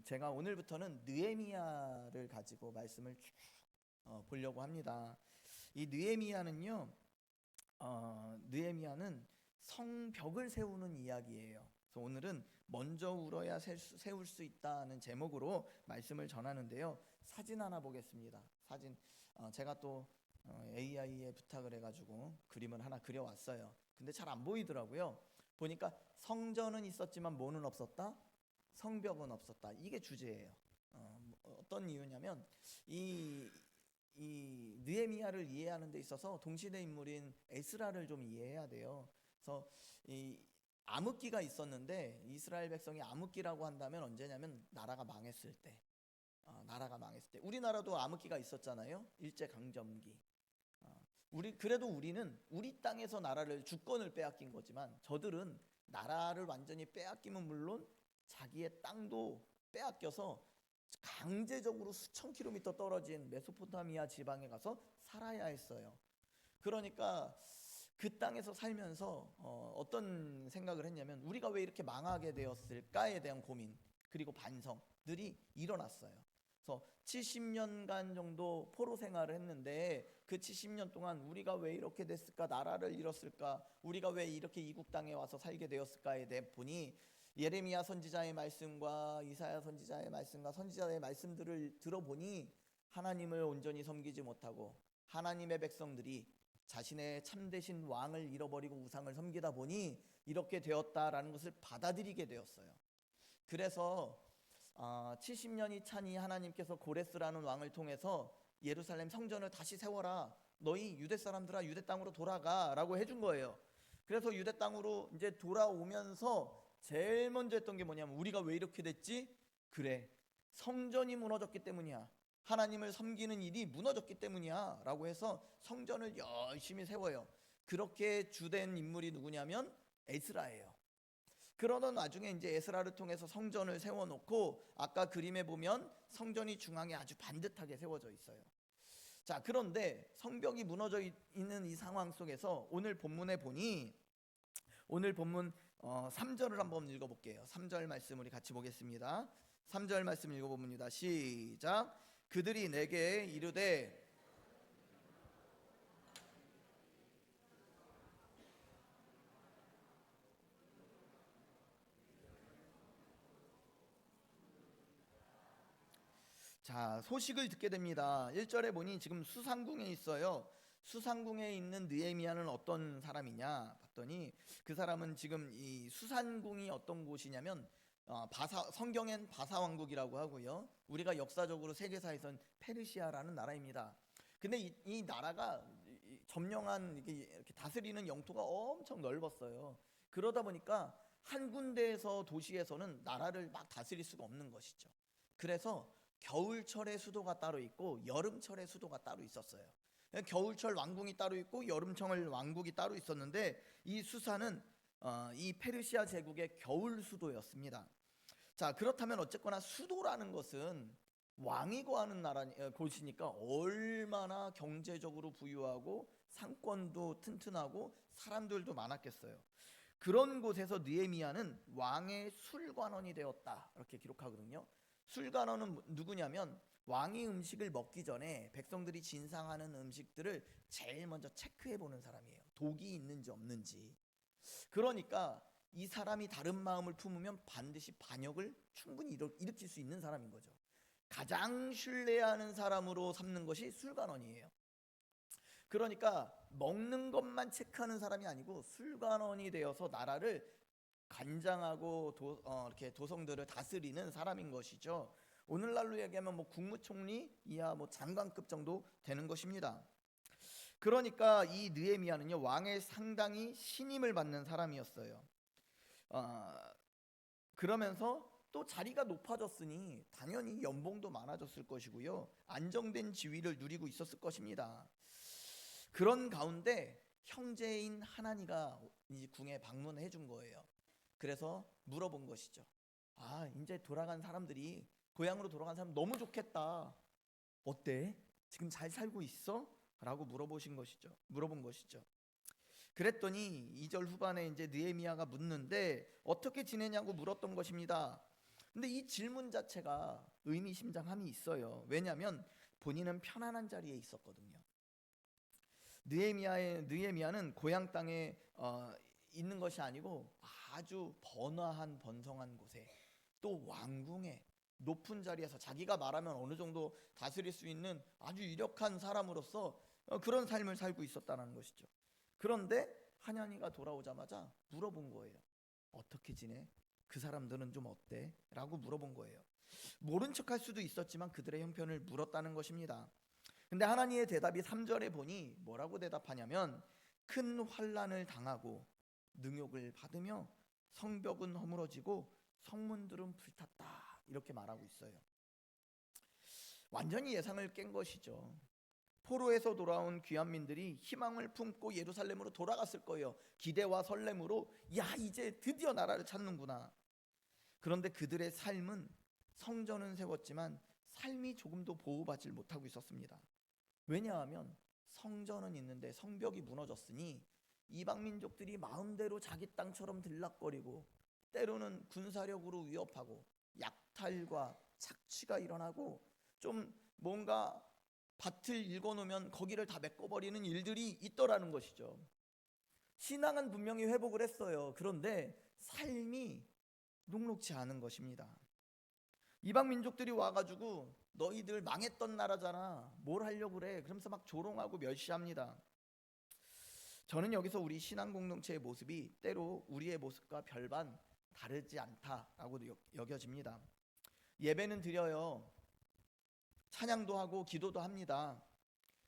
제가 오늘부터는 느헤미야를 가지고 말씀을 쭉 보려고 합니다. 이 느헤미야는 성벽을 세우는 이야기예요. 그래서 오늘은 먼저 울어야 세울 수 있다는 제목으로 말씀을 전하는데요. 사진 하나 보겠습니다. 제가 또 AI에 부탁을 해가지고 그림을 하나 그려왔어요. 근데 잘 안 보이더라고요. 보니까 성전은 있었지만 뭐는 없었다? 성벽은 없었다. 이게 주제예요. 어떤 이유냐면 이 느헤미야를 이해하는 데 있어서 동시대 인물인 에스라를 좀 이해해야 돼요. 그래서 이 암흑기가 있었는데 이스라엘 백성이 암흑기라고 한다면 언제냐면 나라가 망했을 때. 우리나라도 암흑기가 있었잖아요. 일제 강점기. 우리는 우리 땅에서 나라를 주권을 빼앗긴 거지만 저들은 나라를 완전히 빼앗기면 물론 자기의 땅도 빼앗겨서 강제적으로 수천 킬로미터 떨어진 메소포타미아 지방에 가서 살아야 했어요. 그러니까 그 땅에서 살면서 어떤 생각을 했냐면 우리가 왜 이렇게 망하게 되었을까에 대한 고민 그리고 반성들이 일어났어요. 그래서 70년간 정도 포로 생활을 했는데 그 70년 동안 우리가 왜 이렇게 됐을까, 나라를 잃었을까, 우리가 왜 이렇게 이국 땅에 와서 살게 되었을까에 대해 보니 예레미야 선지자의 말씀과 이사야 선지자의 말씀과 선지자의 말씀들을 들어보니 하나님을 온전히 섬기지 못하고 하나님의 백성들이 자신의 참되신 왕을 잃어버리고 우상을 섬기다 보니 이렇게 되었다라는 것을 받아들이게 되었어요. 그래서 70년이 차니 하나님께서 고레스라는 왕을 통해서 예루살렘 성전을 다시 세워라. 너희 유대 사람들아 유대 땅으로 돌아가라고 해준 거예요. 그래서 유대 땅으로 이제 돌아오면서 제일 먼저 했던 게 뭐냐면 우리가 왜 이렇게 됐지? 그래, 성전이 무너졌기 때문이야. 하나님을 섬기는 일이 무너졌기 때문이야 라고 해서 성전을 열심히 세워요. 그렇게 주된 인물이 누구냐면 에스라예요. 그러던 와중에 이제 에스라를 통해서 성전을 세워놓고 아까 그림에 보면 성전이 중앙에 아주 반듯하게 세워져 있어요. 자, 그런데 성벽이 무너져 있는 이 상황 속에서 오늘 본문에 보니 오늘 본문 3절을 한번 읽어볼게요. 3절 말씀 우리 같이 보겠습니다. 3절 말씀 읽어봅니다. 시작. 그들이 내게 이르되 자, 소식을 듣게 됩니다. 1절에 보니 지금 수상궁에 있어요. 수상궁에 있는 느헤미야는 어떤 사람이냐 봤더니 그 사람은 지금 이 수산궁이 어떤 곳이냐면 성경엔 바사 왕국이라고 하고요. 우리가 역사적으로 세계사에선 페르시아라는 나라입니다. 근데 이 나라가 점령한 이렇게 다스리는 영토가 엄청 넓었어요. 그러다 보니까 한 군데에서 도시에서는 나라를 막 다스릴 수가 없는 것이죠. 그래서 겨울철의 수도가 따로 있고 여름철의 수도가 따로 있었어요. 겨울철 왕궁이 따로 있고 여름철 왕국이 따로 있었는데 이 수사는 이 페르시아 제국의 겨울 수도였습니다. 자, 그렇다면 어쨌거나 수도라는 것은 왕이 거하는 곳이니까 얼마나 경제적으로 부유하고 상권도 튼튼하고 사람들도 많았겠어요. 그런 곳에서 느헤미야는 왕의 술관원이 되었다 이렇게 기록하거든요. 술관원은 누구냐면 왕이 음식을 먹기 전에 백성들이 진상하는 음식들을 제일 먼저 체크해 보는 사람이에요. 독이 있는지 없는지. 그러니까 이 사람이 다른 마음을 품으면 반드시 반역을 충분히 일으킬 수 있는 사람인 거죠. 가장 신뢰하는 사람으로 삼는 것이 술관원이에요. 그러니까 먹는 것만 체크하는 사람이 아니고 술관원이 되어서 나라를 관장하고 이렇게 도성들을 다스리는 사람인 것이죠. 오늘날로 얘기하면 뭐 국무총리 이하 뭐 장관급 정도 되는 것입니다. 그러니까 이 느헤미야는요 왕의 상당히 신임을 받는 사람이었어요. 그러면서 또 자리가 높아졌으니 당연히 연봉도 많아졌을 것이고요. 안정된 지위를 누리고 있었을 것입니다. 그런 가운데 형제인 하나니가 이 궁에 방문해 준 거예요. 그래서 물어본 것이죠. 이제 돌아간 사람들이 고향으로 돌아간 사람 너무 좋겠다. 어때? 지금 잘 살고 있어? 라고 물어본 것이죠. 그랬더니 2절 후반에 이제 느헤미야가 묻는데 어떻게 지내냐고 물었던 것입니다. 근데 이 질문 자체가 의미심장함이 있어요. 왜냐하면 본인은 편안한 자리에 있었거든요. 느헤미야는 고향 땅에 있는 것이 아니고 아주 번화한 번성한 곳에, 또 왕궁의 높은 자리에서 자기가 말하면 어느 정도 다스릴 수 있는 아주 유력한 사람으로서 그런 삶을 살고 있었다는 것이죠. 그런데 하냐니가 돌아오자마자 물어본 거예요. 어떻게 지내? 그 사람들은 좀 어때? 라고 물어본 거예요. 모른 척할 수도 있었지만 그들의 형편을 물었다는 것입니다. 근데 하나님의 대답이 3절에 보니 뭐라고 대답하냐면, 큰 환난을 당하고 능욕을 받으며 성벽은 허물어지고 성문들은 불탔다, 이렇게 말하고 있어요. 완전히 예상을 깬 것이죠. 포로에서 돌아온 귀환민들이 희망을 품고 예루살렘으로 돌아갔을 거예요. 기대와 설렘으로, 야, 이제 드디어 나라를 찾는구나. 그런데 그들의 삶은, 성전은 세웠지만 삶이 조금도 보호받지 못하고 있었습니다. 왜냐하면 성전은 있는데 성벽이 무너졌으니 이방 민족들이 마음대로 자기 땅처럼 들락거리고, 때로는 군사력으로 위협하고, 약탈과 착취가 일어나고, 좀 뭔가 밭을 일궈놓으면 거기를 다 메꿔버리는 일들이 있더라는 것이죠. 신앙은 분명히 회복을 했어요. 그런데 삶이 녹록지 않은 것입니다. 이방 민족들이 와가지고 너희들 망했던 나라잖아, 뭘 하려고 그래, 그러면서 막 조롱하고 멸시합니다. 저는 여기서 우리 신앙 공동체의 모습이 때로 우리의 모습과 별반 다르지 않다라고 여겨집니다. 예배는 드려요. 찬양도 하고 기도도 합니다.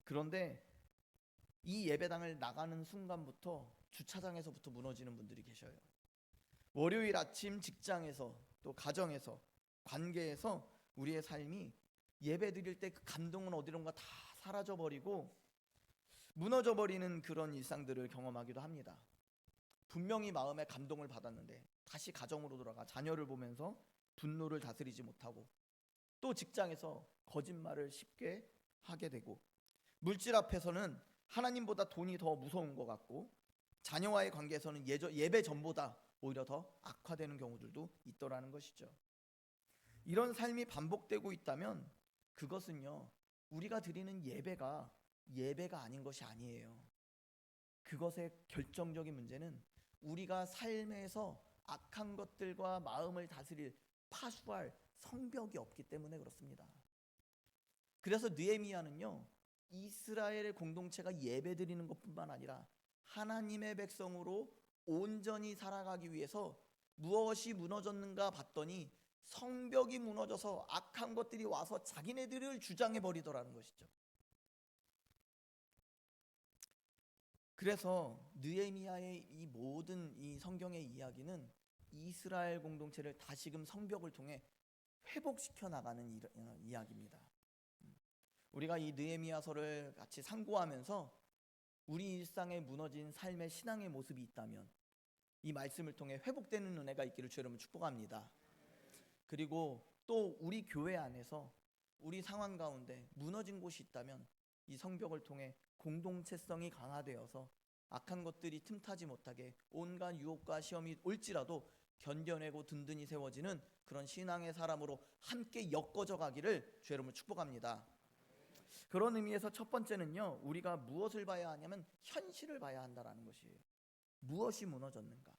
그런데 이 예배당을 나가는 순간부터 주차장에서부터 무너지는 분들이 계셔요. 월요일 아침 직장에서, 또 가정에서, 관계에서 우리의 삶이 예배 드릴 때 그 감동은 어디론가 다 사라져버리고 무너져버리는 그런 일상들을 경험하기도 합니다. 분명히 마음에 감동을 받았는데 다시 가정으로 돌아가 자녀를 보면서 분노를 다스리지 못하고, 또 직장에서 거짓말을 쉽게 하게 되고, 물질 앞에서는 하나님보다 돈이 더 무서운 것 같고, 자녀와의 관계에서는 예배 전보다 오히려 더 악화되는 경우들도 있더라는 것이죠. 이런 삶이 반복되고 있다면 그것은요, 우리가 드리는 예배가 아닌 것이 아니에요. 그것의 결정적인 문제는 우리가 삶에서 악한 것들과 마음을 다스릴, 파수할 성벽이 없기 때문에 그렇습니다. 그래서 느헤미야는요, 이스라엘의 공동체가 예배드리는 것뿐만 아니라 하나님의 백성으로 온전히 살아가기 위해서 무엇이 무너졌는가 봤더니 성벽이 무너져서 악한 것들이 와서 자기네들을 주장해 버리더라는 것이죠. 그래서 느헤미야의 이 모든 이 성경의 이야기는 이스라엘 공동체를 다시금 성벽을 통해 회복시켜 나가는 이야기입니다. 우리가 이 느헤미야서를 같이 상고하면서 우리 일상에 무너진 삶의 신앙의 모습이 있다면 이 말씀을 통해 회복되는 은혜가 있기를 주의 이름으로 축복합니다. 그리고 또 우리 교회 안에서 우리 상황 가운데 무너진 곳이 있다면 이 성벽을 통해 공동체성이 강화되어서 악한 것들이 틈타지 못하게 온갖 유혹과 시험이 올지라도 견뎌내고 든든히 세워지는 그런 신앙의 사람으로 함께 엮어져 가기를 주의 이름으로 축복합니다. 그런 의미에서 첫 번째는요, 우리가 무엇을 봐야 하냐면 현실을 봐야 한다라는 것이에요. 무엇이 무너졌는가?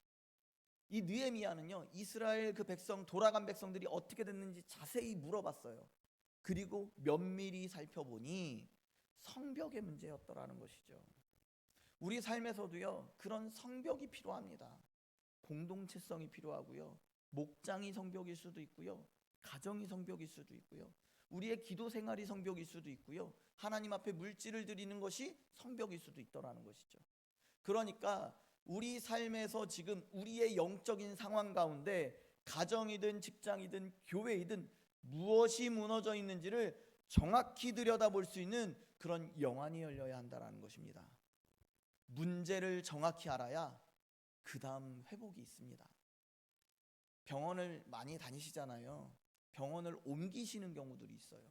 이 느헤미야는요, 이스라엘 그 백성, 돌아간 백성들이 어떻게 됐는지 자세히 물어봤어요. 그리고 면밀히 살펴보니 성벽의 문제였더라는 것이죠. 우리 삶에서도요, 그런 성벽이 필요합니다. 공동체성이 필요하고요, 목장이 성벽일 수도 있고요, 가정이 성벽일 수도 있고요, 우리의 기도 생활이 성벽일 수도 있고요, 하나님 앞에 물질을 드리는 것이 성벽일 수도 있더라는 것이죠. 그러니까 우리 삶에서 지금 우리의 영적인 상황 가운데 가정이든 직장이든 교회이든 무엇이 무너져 있는지를 정확히 들여다볼 수 있는 그런 영안이 열려야 한다는 것입니다. 문제를 정확히 알아야 그 다음 회복이 있습니다. 병원을 많이 다니시잖아요. 병원을 옮기시는 경우들이 있어요.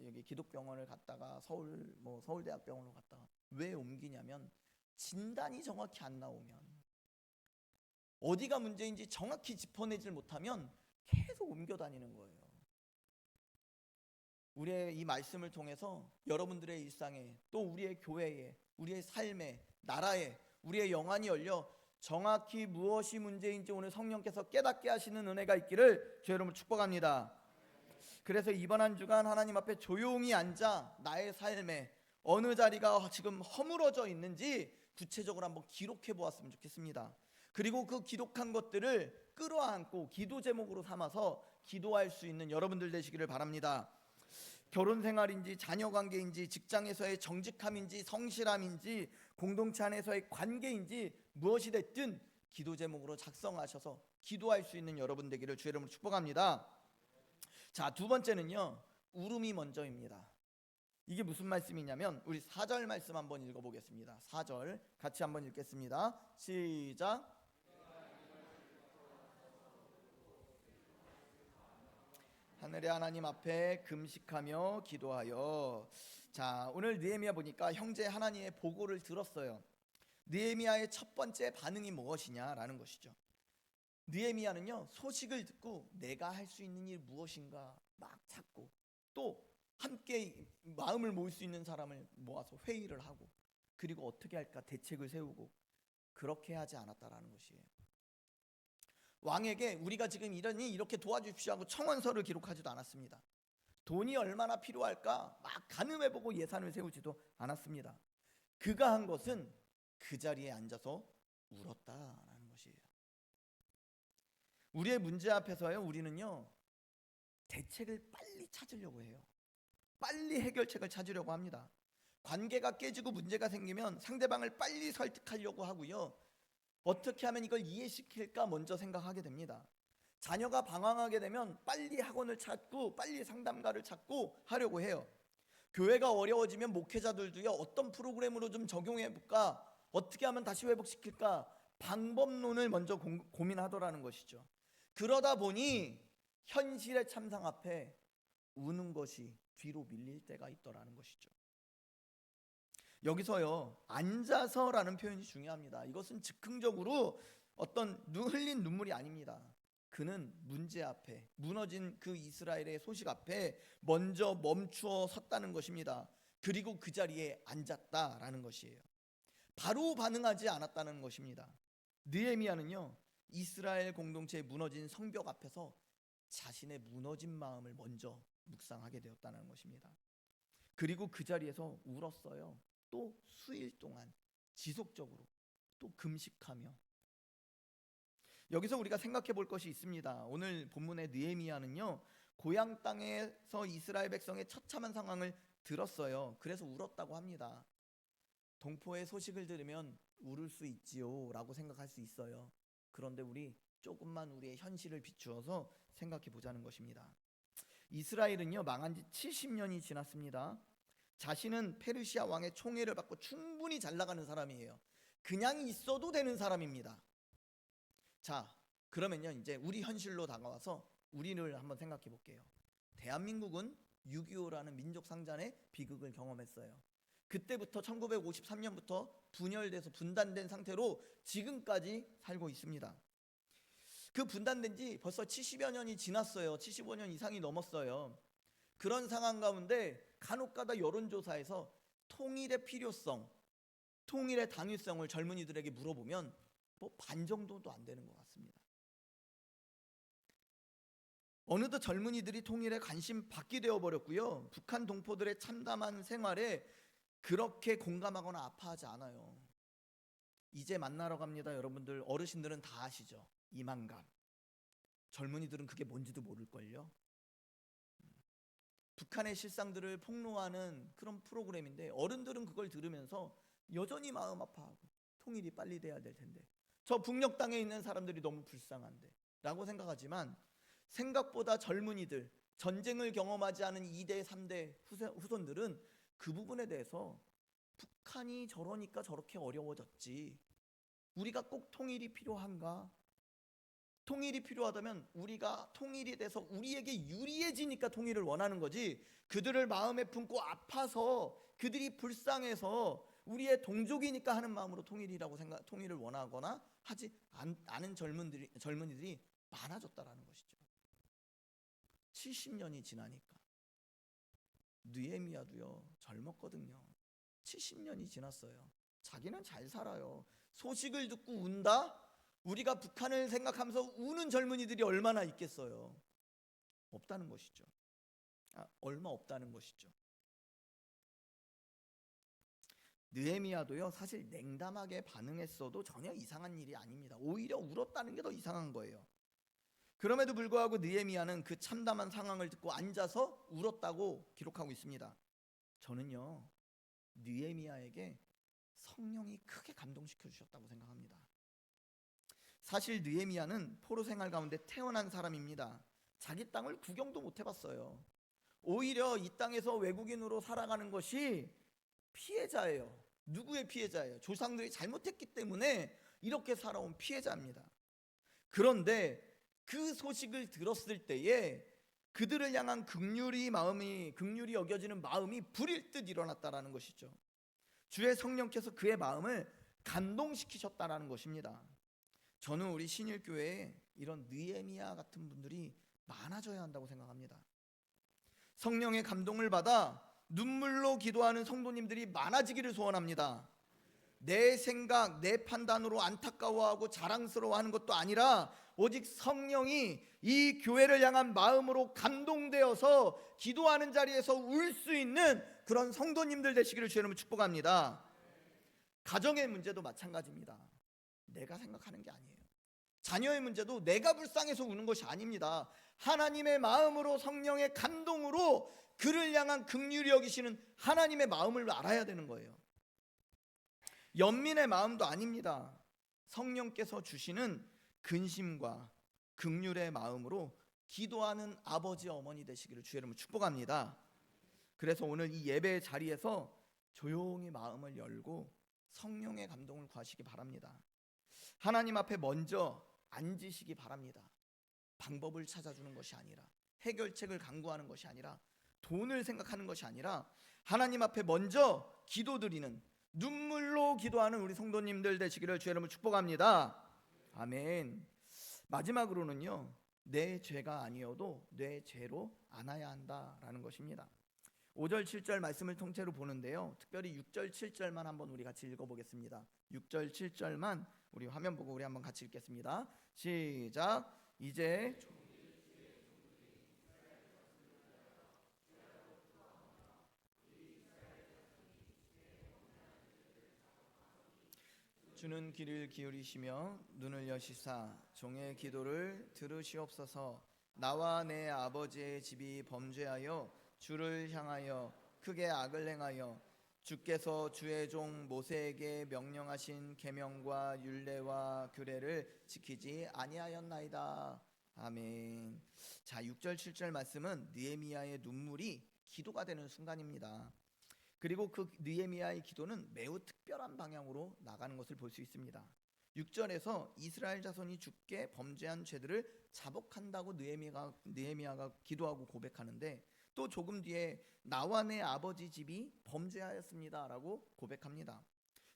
여기 기독병원을 갔다가 서울대학병원으로 갔다가, 왜 옮기냐면 진단이 정확히 안 나오면, 어디가 문제인지 정확히 짚어내질 못하면 계속 옮겨 다니는 거예요. 우리의 이 말씀을 통해서 여러분들의 일상에, 또 우리의 교회에, 우리의 삶에, 나라에, 우리의 영안이 열려 정확히 무엇이 문제인지 오늘 성령께서 깨닫게 하시는 은혜가 있기를 주 여러분 축복합니다. 그래서 이번 한 주간 하나님 앞에 조용히 앉아 나의 삶에 어느 자리가 지금 허물어져 있는지 구체적으로 한번 기록해 보았으면 좋겠습니다. 그리고 그 기록한 것들을 끌어안고 기도 제목으로 삼아서 기도할 수 있는 여러분들 되시기를 바랍니다. 결혼 생활인지 자녀 관계인지 직장에서의 정직함인지 성실함인지 공동체 안에서의 관계인지 무엇이 됐든 기도 제목으로 작성하셔서 기도할 수 있는 여러분 되기를 주의 이름으로 축복합니다. 자, 두 번째는요, 울음이 먼저입니다. 이게 무슨 말씀이냐면 우리 4절 말씀 한번 읽어보겠습니다. 4절 같이 한번 읽겠습니다. 시작. 하늘의 하나님 앞에 금식하며 기도하여. 자, 오늘 느헤미야 보니까 형제 하나님의 보고를 들었어요. 느헤미야의 첫 번째 반응이 무엇이냐라는 것이죠. 느헤미야는요, 소식을 듣고 내가 할 수 있는 일 무엇인가 막 찾고, 또 함께 마음을 모을 수 있는 사람을 모아서 회의를 하고, 그리고 어떻게 할까 대책을 세우고, 그렇게 하지 않았다라는 것이에요. 왕에게 우리가 지금 이러니 이렇게 도와주십시오 하고 청원서를 기록하지도 않았습니다. 돈이 얼마나 필요할까 막 가늠해보고 예산을 세우지도 않았습니다. 그가 한 것은 그 자리에 앉아서 울었다라는 것이에요. 우리의 문제 앞에서요, 우리는요 대책을 빨리 찾으려고 해요. 빨리 해결책을 찾으려고 합니다. 관계가 깨지고 문제가 생기면 상대방을 빨리 설득하려고 하고요, 어떻게 하면 이걸 이해시킬까 먼저 생각하게 됩니다. 자녀가 방황하게 되면 빨리 학원을 찾고 빨리 상담가를 찾고 하려고 해요. 교회가 어려워지면 목회자들도요, 어떤 프로그램으로 좀 적용해 볼까, 어떻게 하면 다시 회복시킬까 방법론을 먼저 고민하더라는 것이죠. 그러다 보니 현실의 참상 앞에 우는 것이 뒤로 밀릴 때가 있더라는 것이죠. 여기서요, 앉아서라는 표현이 중요합니다. 이것은 즉흥적으로 어떤 흘린 눈물이 아닙니다. 그는 문제 앞에, 무너진 그 이스라엘의 소식 앞에 먼저 멈추어 섰다는 것입니다. 그리고 그 자리에 앉았다라는 것이에요. 바로 반응하지 않았다는 것입니다. 느헤미야는요, 이스라엘 공동체의 무너진 성벽 앞에서 자신의 무너진 마음을 먼저 묵상하게 되었다는 것입니다. 그리고 그 자리에서 울었어요. 또 수일 동안 지속적으로 또 금식하며. 여기서 우리가 생각해 볼 것이 있습니다. 오늘 본문의 느헤미야는요, 고향 땅에서 이스라엘 백성의 처참한 상황을 들었어요. 그래서 울었다고 합니다. 동포의 소식을 들으면 울을 수 있지요 라고 생각할 수 있어요. 그런데 우리 조금만 우리의 현실을 비추어서 생각해 보자는 것입니다. 이스라엘은요, 망한 지 70년이 지났습니다. 자신은 페르시아 왕의 총애를 받고 충분히 잘 나가는 사람이에요. 그냥 있어도 되는 사람입니다. 자, 그러면요, 이제 우리 현실로 다가와서 우리를 한번 생각해 볼게요. 대한민국은 6.25라는 민족 상잔의 비극을 경험했어요. 그때부터 1953년부터 분열돼서 분단된 상태로 지금까지 살고 있습니다. 그 분단된 지 벌써 70여 년이 지났어요. 75년 이상이 넘었어요. 그런 상황 가운데 간혹가다 여론조사에서 통일의 필요성, 통일의 당위성을 젊은이들에게 물어보면 뭐 반 정도도 안 되는 것 같습니다. 어느덧 젊은이들이 통일에 관심 받게 되어버렸고요, 북한 동포들의 참담한 생활에 그렇게 공감하거나 아파하지 않아요. 이제 만나러 갑니다. 여러분들 어르신들은 다 아시죠? 이만감. 젊은이들은 그게 뭔지도 모를걸요. 북한의 실상들을 폭로하는 그런 프로그램인데 어른들은 그걸 들으면서 여전히 마음 아파하고 통일이 빨리 돼야 될 텐데, 저 북녘 땅에 있는 사람들이 너무 불쌍한데 라고 생각하지만, 생각보다 젊은이들, 전쟁을 경험하지 않은 2대 3대 후손들은 그 부분에 대해서 북한이 저러니까 저렇게 어려워졌지, 우리가 꼭 통일이 필요한가? 통일이 필요하다면 우리가 통일이 돼서 우리에게 유리해지니까 통일을 원하는 거지, 그들을 마음에 품고 아파서 그들이 불쌍해서 우리의 동족이니까 하는 마음으로 통일을 원하거나 하지 않은 젊은이들이 많아졌다라는 것이죠. 70년이 지나니까 느헤미야도요 젊었거든요. 70년이 지났어요. 자기는 잘 살아요. 소식을 듣고 운다? 우리가 북한을 생각하면서 우는 젊은이들이 얼마나 있겠어요. 없다는 것이죠. 얼마 없다는 것이죠. 느헤미야도요 사실 냉담하게 반응했어도 전혀 이상한 일이 아닙니다. 오히려 울었다는 게 더 이상한 거예요. 그럼에도 불구하고 느헤미야는 그 참담한 상황을 듣고 앉아서 울었다고 기록하고 있습니다. 저는요 느헤미야에게 성령이 크게 감동시켜 주셨다고 생각합니다. 사실 느헤미야는 포로 생활 가운데 태어난 사람입니다. 자기 땅을 구경도 못 해봤어요. 오히려 이 땅에서 외국인으로 살아가는 것이 피해자예요. 누구의 피해자예요? 조상들이 잘못했기 때문에 이렇게 살아온 피해자입니다. 그런데 그 소식을 들었을 때에 그들을 향한 긍휼이 여겨지는 마음이 불일 듯 일어났다라는 것이죠. 주의 성령께서 그의 마음을 감동시키셨다라는 것입니다. 저는 우리 신일교회에 이런 느헤미야 같은 분들이 많아져야 한다고 생각합니다. 성령의 감동을 받아 눈물로 기도하는 성도님들이 많아지기를 소원합니다. 내 생각, 내 판단으로 안타까워하고 자랑스러워하는 것도 아니라 오직 성령이 이 교회를 향한 마음으로 감동되어서 기도하는 자리에서 울 수 있는 그런 성도님들 되시기를 주의 이름으로 축복합니다. 가정의 문제도 마찬가지입니다. 내가 생각하는 게 아니에요. 자녀의 문제도 내가 불쌍해서 우는 것이 아닙니다. 하나님의 마음으로 성령의 감동으로 그를 향한 긍휼히 여기시는 하나님의 마음을 알아야 되는 거예요. 연민의 마음도 아닙니다. 성령께서 주시는 근심과 긍휼의 마음으로 기도하는 아버지 어머니 되시기를 주의 이름으로 축복합니다. 그래서 오늘 이 예배 자리에서 조용히 마음을 열고 성령의 감동을 구하시기 바랍니다. 하나님 앞에 먼저 앉으시기 바랍니다. 방법을 찾아주는 것이 아니라, 해결책을 강구하는 것이 아니라, 돈을 생각하는 것이 아니라 하나님 앞에 먼저 기도드리는, 눈물로 기도하는 우리 성도님들 되시기를 주의 이름으로 축복합니다. 아멘. 마지막으로는요, 내 죄가 아니어도 내 죄로 안아야 한다라는 것입니다. 5절 7절 말씀을 통째로 보는데요, 특별히 6절 7절만 한번 우리 같이 읽어보겠습니다. 6절 7절만 우리 화면 보고 우리 한번 같이 읽겠습니다. 시작. 이제 주는 귀를 기울이시며 눈을 여시사 종의 기도를 들으시옵소서. 나와 내 아버지의 집이 범죄하여 주를 향하여 크게 악을 행하여 주께서 주의 종 모세에게 명령하신 계명과 율례와 규례를 지키지 아니하였나이다. 아멘. 자, 6절 7절 말씀은 느헤미야의 눈물이 기도가 되는 순간입니다. 그리고 그 느헤미야의 기도는 매우 특별한 방향으로 나가는 것을 볼 수 있습니다. 6절에서 이스라엘 자손이 주께 범죄한 죄들을 자복한다고 느헤미야가 기도하고 고백하는데, 또 조금 뒤에 나와 내 아버지 집이 범죄하였습니다라고 고백합니다.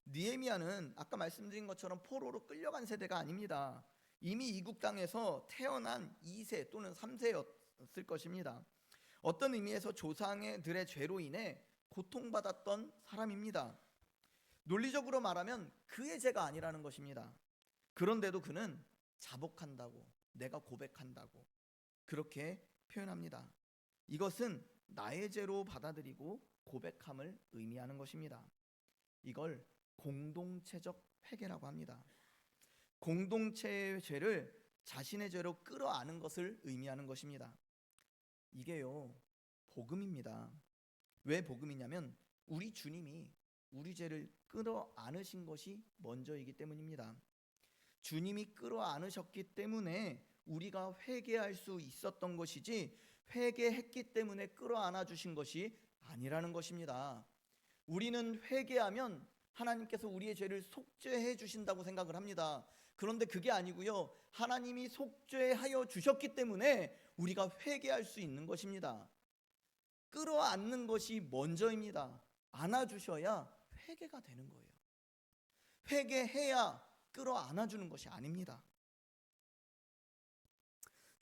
느헤미야는 아까 말씀드린 것처럼 포로로 끌려간 세대가 아닙니다. 이미 이국 땅에서 태어난 2세 또는 3세였을 것입니다. 어떤 의미에서 조상들의 죄로 인해 고통받았던 사람입니다. 논리적으로 말하면 그의 죄가 아니라는 것입니다. 그런데도 그는 자복한다고, 내가 고백한다고 그렇게 표현합니다. 이것은 나의 죄로 받아들이고 고백함을 의미하는 것입니다. 이걸 공동체적 회개라고 합니다. 공동체의 죄를 자신의 죄로 끌어안은 것을 의미하는 것입니다. 이게요, 복음입니다. 왜 복음이냐면 우리 주님이 우리 죄를 끌어안으신 것이 먼저이기 때문입니다. 주님이 끌어안으셨기 때문에 우리가 회개할 수 있었던 것이지, 회개했기 때문에 끌어안아 주신 것이 아니라는 것입니다. 우리는 회개하면 하나님께서 우리의 죄를 속죄해 주신다고 생각을 합니다. 그런데 그게 아니고요, 하나님이 속죄하여 주셨기 때문에 우리가 회개할 수 있는 것입니다. 끌어안는 것이 먼저입니다. 안아주셔야 회개가 되는 거예요. 회개해야 끌어안아주는 것이 아닙니다.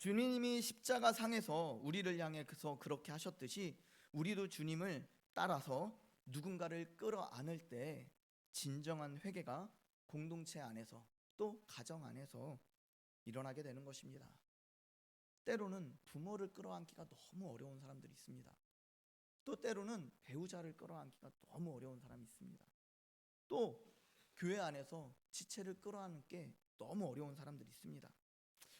주님이 십자가 상에서 우리를 향해서 그렇게 하셨듯이 우리도 주님을 따라서 누군가를 끌어안을 때 진정한 회개가 공동체 안에서 또 가정 안에서 일어나게 되는 것입니다. 때로는 부모를 끌어안기가 너무 어려운 사람들이 있습니다. 또 때로는 배우자를 끌어안기가 너무 어려운 사람이 있습니다. 또 교회 안에서 지체를 끌어안기 너무 어려운 사람들이 있습니다.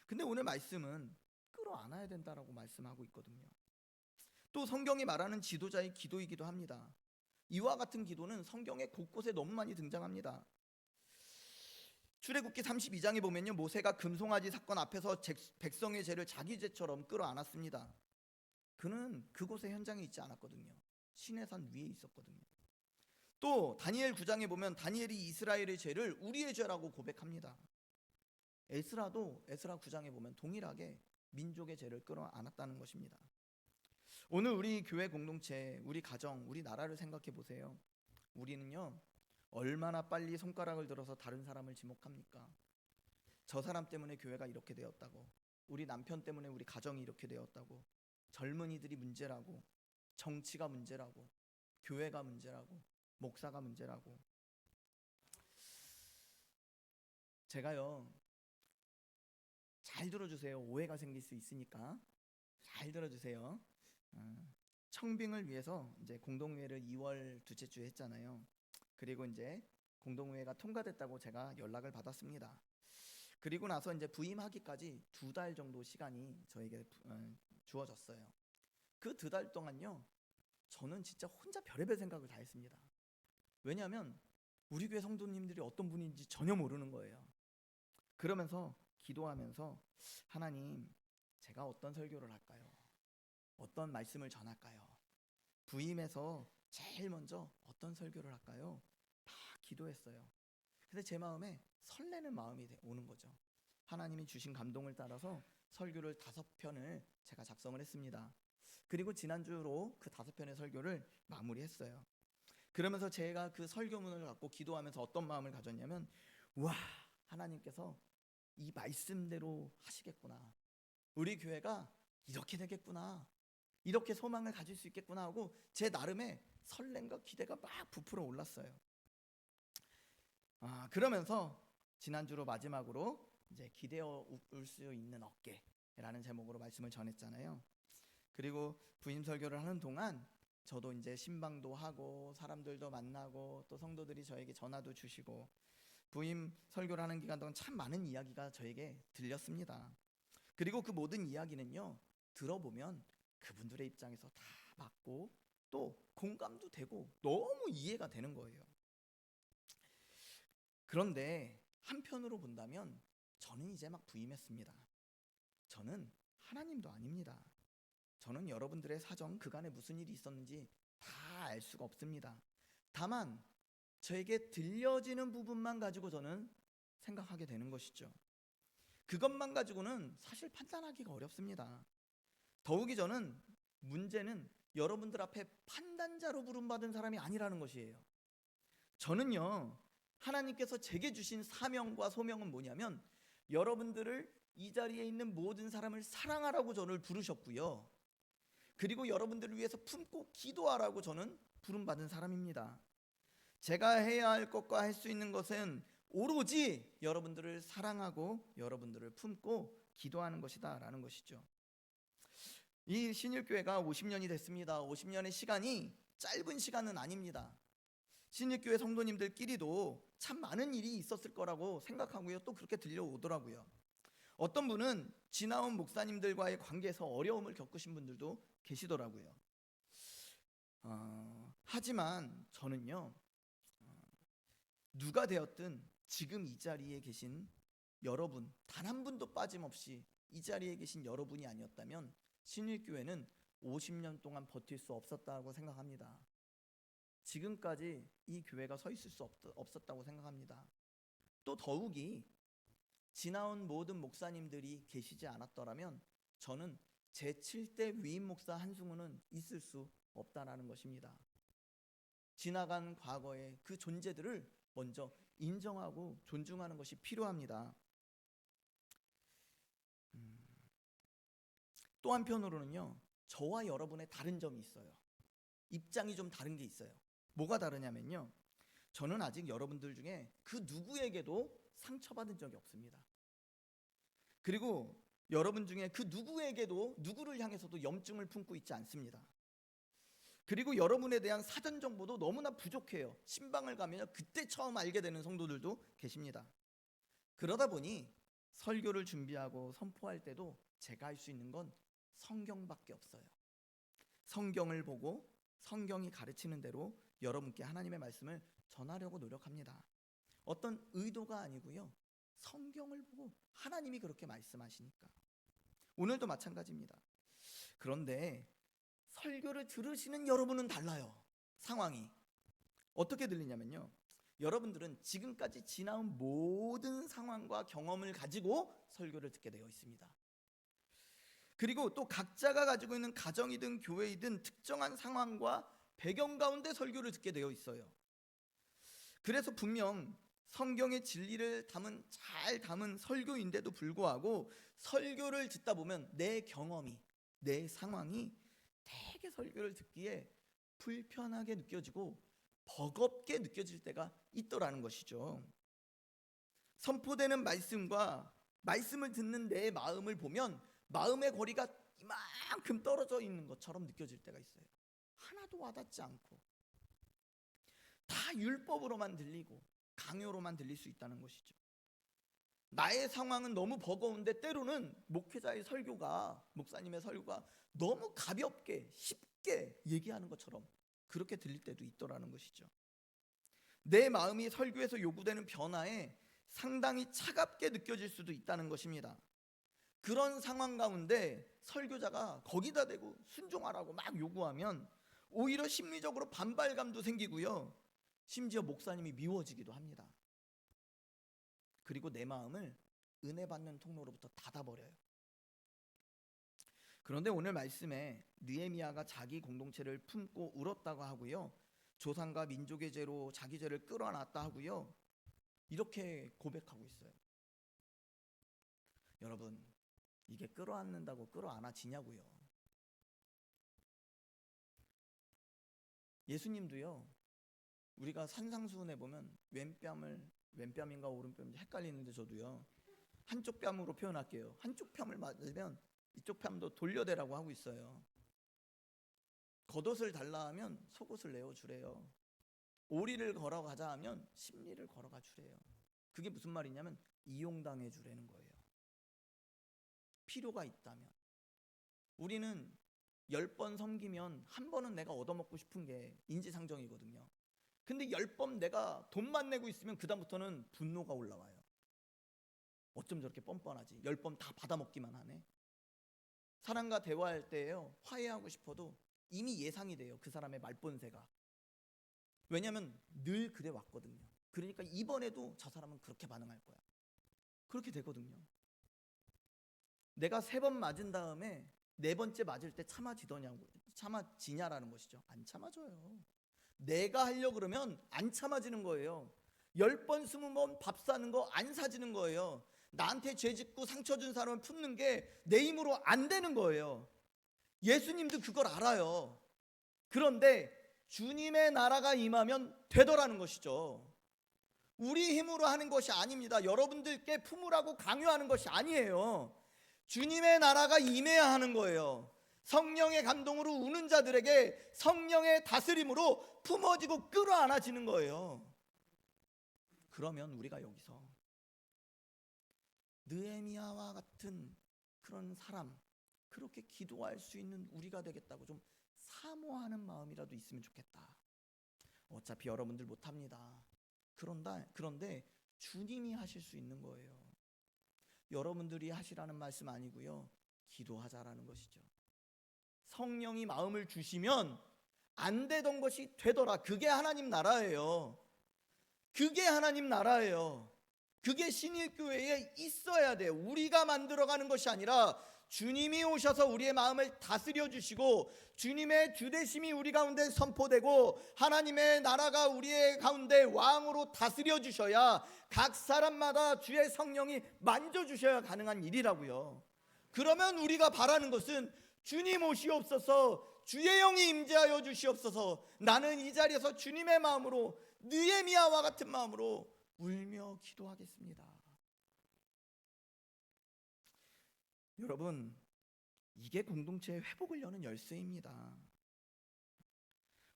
근데 오늘 말씀은 끌어안아야 된다라고 말씀하고 있거든요. 또 성경이 말하는 지도자의 기도이기도 합니다. 이와 같은 기도는 성경의 곳곳에 너무 많이 등장합니다. 출애굽기 32장에 보면요, 모세가 금송아지 사건 앞에서 백성의 죄를 자기 죄처럼 끌어안았습니다. 그는 그곳의 현장에 있지 않았거든요. 시내산 위에 있었거든요. 또 다니엘 9장에 보면 다니엘이 이스라엘의 죄를 우리의 죄라고 고백합니다. 에스라도 에스라 9장에 보면 동일하게 민족의 죄를 끌어안았다는 것입니다. 오늘 우리 교회 공동체, 우리 가정, 우리 나라를 생각해 보세요. 우리는요, 얼마나 빨리 손가락을 들어서 다른 사람을 지목합니까? 저 사람 때문에 교회가 이렇게 되었다고, 우리 남편 때문에 우리 가정이 이렇게 되었다고, 젊은이들이 문제라고, 정치가 문제라고, 교회가 문제라고, 목사가 문제라고. 제가요, 잘 들어주세요. 오해가 생길 수 있으니까 잘 들어주세요. 청빙을 위해서 이제 공동회의를 2월 둘째 주에 했잖아요. 그리고 이제 공동회의가 통과됐다고 제가 연락을 받았습니다. 그리고 나서 이제 부임하기까지 2달 정도 시간이 저에게 주어졌어요. 그 2달 동안요, 저는 진짜 혼자 별의별 생각을 다 했습니다. 왜냐하면 우리 교회 성도님들이 어떤 분인지 전혀 모르는 거예요. 그러면서 기도하면서, 하나님, 제가 어떤 설교를 할까요? 어떤 말씀을 전할까요? 부임해서 제일 먼저 어떤 설교를 할까요? 막 기도했어요. 근데 제 마음에 설레는 마음이 오는 거죠. 하나님이 주신 감동을 따라서 설교를 5편을 제가 작성을 했습니다. 그리고 지난주로 그 5편의 설교를 마무리했어요. 그러면서 제가 그 설교문을 갖고 기도하면서 어떤 마음을 가졌냐면, 와, 하나님께서 이 말씀대로 하시겠구나, 우리 교회가 이렇게 되겠구나, 이렇게 소망을 가질 수 있겠구나 하고 제 나름의 설렘과 기대가 막 부풀어 올랐어요. 그러면서 지난주로 마지막으로 이제 기대어 올 수 있는 어깨라는 제목으로 말씀을 전했잖아요. 그리고 부임 설교를 하는 동안 저도 이제 신방도 하고 사람들도 만나고 또 성도들이 저에게 전화도 주시고 부임 설교를 하는 기간 동안 참 많은 이야기가 저에게 들렸습니다. 그리고 그 모든 이야기는요, 들어보면 그분들의 입장에서 다 맞고 또 공감도 되고 너무 이해가 되는 거예요. 그런데 한편으로 본다면 저는 이제 막 부임했습니다. 저는 하나님도 아닙니다. 저는 여러분들의 사정, 그간에 무슨 일이 있었는지 다 알 수가 없습니다. 다만 저에게 들려지는 부분만 가지고 저는 생각하게 되는 것이죠. 그것만 가지고는 사실 판단하기가 어렵습니다. 더욱이 저는 문제는 여러분들 앞에 판단자로 부름받은 사람이 아니라는 것이에요. 저는요, 하나님께서 제게 주신 사명과 소명은 뭐냐면 여러분들을, 이 자리에 있는 모든 사람을 사랑하라고 저를 부르셨고요, 그리고 여러분들을 위해서 품고 기도하라고 저는 부름받은 사람입니다. 제가 해야 할 것과 할 수 있는 것은 오로지 여러분들을 사랑하고 여러분들을 품고 기도하는 것이다 라는 것이죠. 이 신일교회가 50년이 됐습니다. 50년의 시간이 짧은 시간은 아닙니다. 신일교회 성도님들끼리도 참 많은 일이 있었을 거라고 생각하고요, 또 그렇게 들려오더라고요. 어떤 분은 지나온 목사님들과의 관계에서 어려움을 겪으신 분들도 계시더라고요. 하지만 저는요, 누가 되었든 지금 이 자리에 계신 여러분, 단 한 분도 빠짐없이 이 자리에 계신 여러분이 아니었다면 신일교회는 50년 동안 버틸 수 없었다고 생각합니다. 지금까지 이 교회가 서 있을 수 없었다고 생각합니다. 또 더욱이 지나온 모든 목사님들이 계시지 않았더라면 저는 제7대 위임 목사 한승우는 있을 수 없다라는 것입니다. 지나간 과거의 그 존재들을 먼저 인정하고 존중하는 것이 필요합니다. 또 한편으로는요, 저와 여러분의 다른 점이 있어요. 입장이 좀 다른 게 있어요. 뭐가 다르냐면요, 저는 아직 여러분들 중에 그 누구에게도 상처받은 적이 없습니다. 그리고 여러분 중에 그 누구에게도, 누구를 향해서도 염증을 품고 있지 않습니다. 그리고 여러분에 대한 사전 정보도 너무나 부족해요. 신방을 가면 그때 처음 알게 되는 성도들도 계십니다. 그러다 보니 설교를 준비하고 선포할 때도 제가 할 수 있는 건 성경밖에 없어요. 성경을 보고 성경이 가르치는 대로 여러분께 하나님의 말씀을 전하려고 노력합니다. 어떤 의도가 아니고요, 성경을 보고 하나님이 그렇게 말씀하시니까. 오늘도 마찬가지입니다. 그런데 설교를 들으시는 여러분은 달라요. 상황이 어떻게 들리냐면요, 여러분들은 지금까지 지나온 모든 상황과 경험을 가지고 설교를 듣게 되어 있습니다. 그리고 또 각자가 가지고 있는 가정이든 교회이든 특정한 상황과 배경 가운데 설교를 듣게 되어 있어요. 그래서 분명 성경의 진리를 잘 담은 설교인데도 불구하고 설교를 듣다 보면 내 경험이, 내 상황이 되게 설교를 듣기에 불편하게 느껴지고 버겁게 느껴질 때가 있더라는 것이죠. 선포되는 말씀과 말씀을 듣는 내 마음을 보면 마음의 거리가 이만큼 떨어져 있는 것처럼 느껴질 때가 있어요. 하나도 와닿지 않고 다 율법으로만 들리고 강요로만 들릴 수 있다는 것이죠. 나의 상황은 너무 버거운데 때로는 목회자의 설교가, 목사님의 설교가 너무 가볍게 쉽게 얘기하는 것처럼 그렇게 들릴 때도 있더라는 것이죠. 내 마음이 설교에서 요구되는 변화에 상당히 차갑게 느껴질 수도 있다는 것입니다. 그런 상황 가운데 설교자가 거기다 대고 순종하라고 막 요구하면 오히려 심리적으로 반발감도 생기고요, 심지어 목사님이 미워지기도 합니다. 그리고 내 마음을 은혜 받는 통로로부터 닫아버려요. 그런데 오늘 말씀에 느헤미야가 자기 공동체를 품고 울었다고 하고요, 조상과 민족의 죄로 자기 죄를 끌어안았다 하고요, 이렇게 고백하고 있어요. 여러분, 이게 끌어안는다고 끌어안아지냐고요. 예수님도요, 우리가 산상수훈에 보면 왼뺨인가 오른뺨인지 헷갈리는데 저도요, 한쪽 뺨으로 표현할게요. 한쪽 뺨을 맞으면 이쪽 뺨도 돌려대라고 하고 있어요. 겉옷을 달라 하면 속옷을 내어주래요. 오리를 걸어가자 하면 십리를 걸어가 주래요. 그게 무슨 말이냐면 이용당해 주라는 거예요. 필요가 있다면. 우리는 10번 섬기면 한 번은 내가 얻어먹고 싶은 게 인지상정이거든요. 근데 10번 내가 돈만 내고 있으면 그 다음부터는 분노가 올라와요. 어쩜 저렇게 뻔뻔하지? 10번 다 받아먹기만 하네. 사람과 대화할 때요, 화해하고 싶어도 이미 예상이 돼요, 그 사람의 말본새가. 왜냐하면 늘 그래 왔거든요. 그러니까 이번에도 저 사람은 그렇게 반응할 거야. 그렇게 되거든요. 내가 3번 맞은 다음에 4번째 맞을 때 참아지냐라는 것이죠. 안 참아져요. 내가 하려고 그러면 안 참아지는 거예요. 10번 20번 밥 사는 거 안 사지는 거예요. 나한테 죄 짓고 상처 준 사람을 품는 게 내 힘으로 안 되는 거예요. 예수님도 그걸 알아요. 그런데 주님의 나라가 임하면 되더라는 것이죠. 우리 힘으로 하는 것이 아닙니다. 여러분들께 품으라고 강요하는 것이 아니에요. 주님의 나라가 임해야 하는 거예요. 성령의 감동으로 우는 자들에게 성령의 다스림으로 품어지고 끌어안아지는 거예요. 그러면 우리가 여기서 느헤미야와 같은 그런 사람, 그렇게 기도할 수 있는 우리가 되겠다고 좀 사모하는 마음이라도 있으면 좋겠다. 어차피 여러분들 못합니다. 그런데 주님이 하실 수 있는 거예요. 여러분들이 하시라는 말씀 아니고요, 기도하자라는 것이죠. 성령이 마음을 주시면 안 되던 것이 되더라. 그게 하나님 나라예요. 그게 하나님 나라예요. 그게 신일교회에 있어야 돼요. 우리가 만들어가는 것이 아니라 주님이 오셔서 우리의 마음을 다스려 주시고 주님의 주대심이 우리 가운데 선포되고 하나님의 나라가 우리의 가운데 왕으로 다스려 주셔야 각 사람마다 주의 성령이 만져주셔야 가능한 일이라고요. 그러면 우리가 바라는 것은 주님 오시옵소서, 주의 영이 임재하여 주시옵소서. 나는 이 자리에서 주님의 마음으로, 느헤미야와 같은 마음으로 울며 기도하겠습니다. 여러분, 이게 공동체의 회복을 여는 열쇠입니다.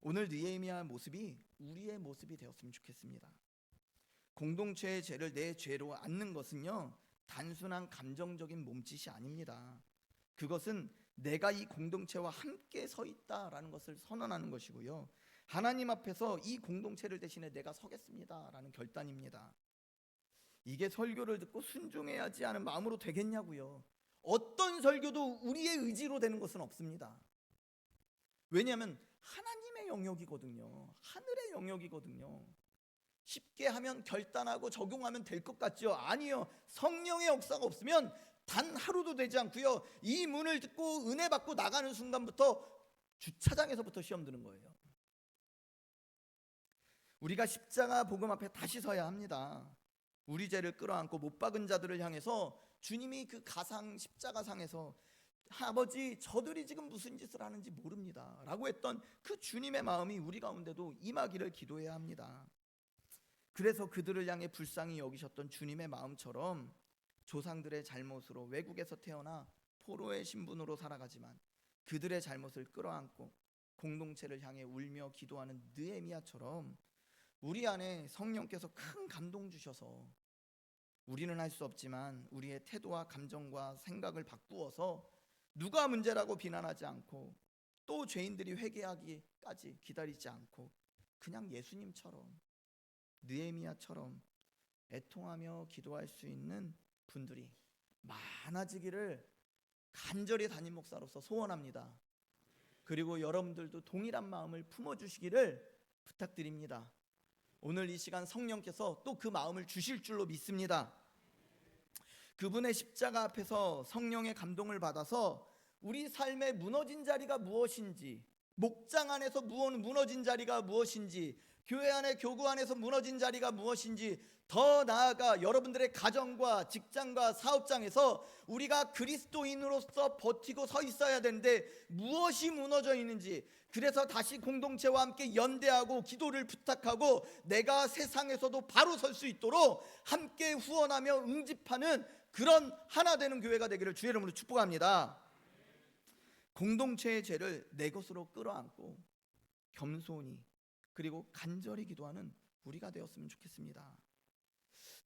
오늘 느헤미야의 모습이 우리의 모습이 되었으면 좋겠습니다. 공동체의 죄를 내 죄로 안는 것은요, 단순한 감정적인 몸짓이 아닙니다. 그것은 내가 이 공동체와 함께 서 있다라는 것을 선언하는 것이고요, 하나님 앞에서 이 공동체를 대신해 내가 서겠습니다라는 결단입니다. 이게 설교를 듣고 순종해야지 하는 마음으로 되겠냐고요. 어떤 설교도 우리의 의지로 되는 것은 없습니다. 왜냐하면 하나님의 영역이거든요. 하늘의 영역이거든요. 쉽게 하면 결단하고 적용하면 될 것 같죠? 아니요. 성령의 역사가 없으면 단 하루도 되지 않고요, 이 문을 듣고 은혜 받고 나가는 순간부터 주차장에서부터 시험 드는 거예요. 우리가 십자가 복음 앞에 다시 서야 합니다. 우리 죄를 끌어안고 못 박은 자들을 향해서 주님이 그 가상 십자가상에서 아버지, 저들이 지금 무슨 짓을 하는지 모릅니다 라고 했던 그 주님의 마음이 우리 가운데도 임하기를 기도해야 합니다. 그래서 그들을 향해 불쌍히 여기셨던 주님의 마음처럼 조상들의 잘못으로 외국에서 태어나 포로의 신분으로 살아가지만 그들의 잘못을 끌어안고 공동체를 향해 울며 기도하는 느헤미야처럼 우리 안에 성령께서 큰 감동 주셔서 우리는 할 수 없지만 우리의 태도와 감정과 생각을 바꾸어서 누가 문제라고 비난하지 않고 또 죄인들이 회개하기까지 기다리지 않고 그냥 예수님처럼, 느헤미야처럼 애통하며 기도할 수 있는 분들이 많아지기를 간절히 담임 목사로서 소원합니다. 그리고 여러분들도 동일한 마음을 품어주시기를 부탁드립니다. 오늘 이 시간 성령께서 또 그 마음을 주실 줄로 믿습니다. 그분의 십자가 앞에서 성령의 감동을 받아서 우리 삶의 무너진 자리가 무엇인지, 목장 안에서 무너진 자리가 무엇인지, 교회 안에 교구 안에서 무너진 자리가 무엇인지, 더 나아가 여러분들의 가정과 직장과 사업장에서 우리가 그리스도인으로서 버티고 서 있어야 되는데 무엇이 무너져 있는지, 그래서 다시 공동체와 함께 연대하고 기도를 부탁하고 내가 세상에서도 바로 설 수 있도록 함께 후원하며 응집하는 그런 하나 되는 교회가 되기를 주의 이름으로 축복합니다. 공동체의 죄를 내 것으로 끌어안고 겸손히 그리고 간절히 기도하는 우리가 되었으면 좋겠습니다.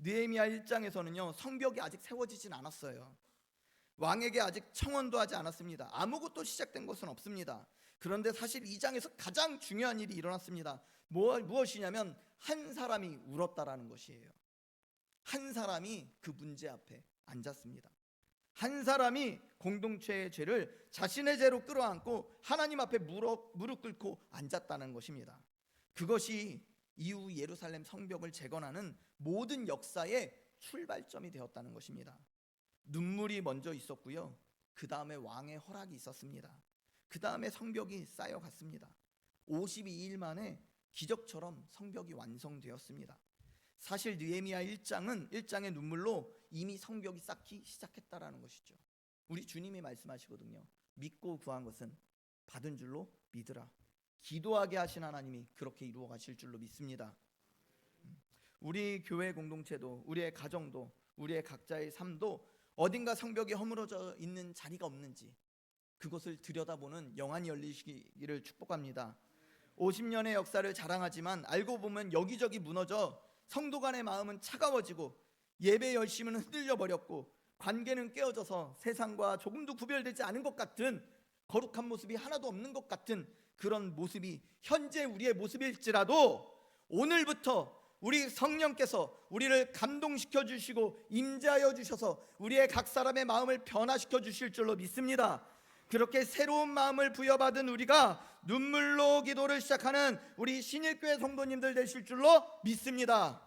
느헤미야 1장에서는요, 성벽이 아직 세워지진 않았어요. 왕에게 아직 청원도 하지 않았습니다. 아무것도 시작된 것은 없습니다. 그런데 사실 2장에서 가장 중요한 일이 일어났습니다. 무엇이냐면 한 사람이 울었다라는 것이에요. 한 사람이 그 문제 앞에 앉았습니다. 한 사람이 공동체의 죄를 자신의 죄로 끌어안고 하나님 앞에 무릎 꿇고 앉았다는 것입니다. 그것이 이후 예루살렘 성벽을 재건하는 모든 역사의 출발점이 되었다는 것입니다. 눈물이 먼저 있었고요, 그 다음에 왕의 허락이 있었습니다. 그 다음에 성벽이 쌓여갔습니다. 52일 만에 기적처럼 성벽이 완성되었습니다. 사실 느헤미야 1장의 눈물로 이미 성벽이 쌓기 시작했다라는 것이죠. 우리 주님이 말씀하시거든요. 믿고 구한 것은 받은 줄로 믿으라. 기도하게 하신 하나님이 그렇게 이루어 가실 줄로 믿습니다. 우리 교회 공동체도, 우리의 가정도, 우리의 각자의 삶도 어딘가 성벽이 허물어져 있는 자리가 없는지 그것을 들여다보는 영안이 열리시기를 축복합니다. 50년의 역사를 자랑하지만 알고 보면 여기저기 무너져 성도 간의 마음은 차가워지고 예배 열심은 흔들려 버렸고 관계는 깨어져서 세상과 조금도 구별되지 않은 것 같은, 거룩한 모습이 하나도 없는 것 같은 그런 모습이 현재 우리의 모습일지라도 오늘부터 우리 성령께서 우리를 감동시켜 주시고 임재하여 주셔서 우리의 각 사람의 마음을 변화시켜 주실 줄로 믿습니다. 그렇게 새로운 마음을 부여받은 우리가 눈물로 기도를 시작하는 우리 신일교회 성도님들 되실 줄로 믿습니다.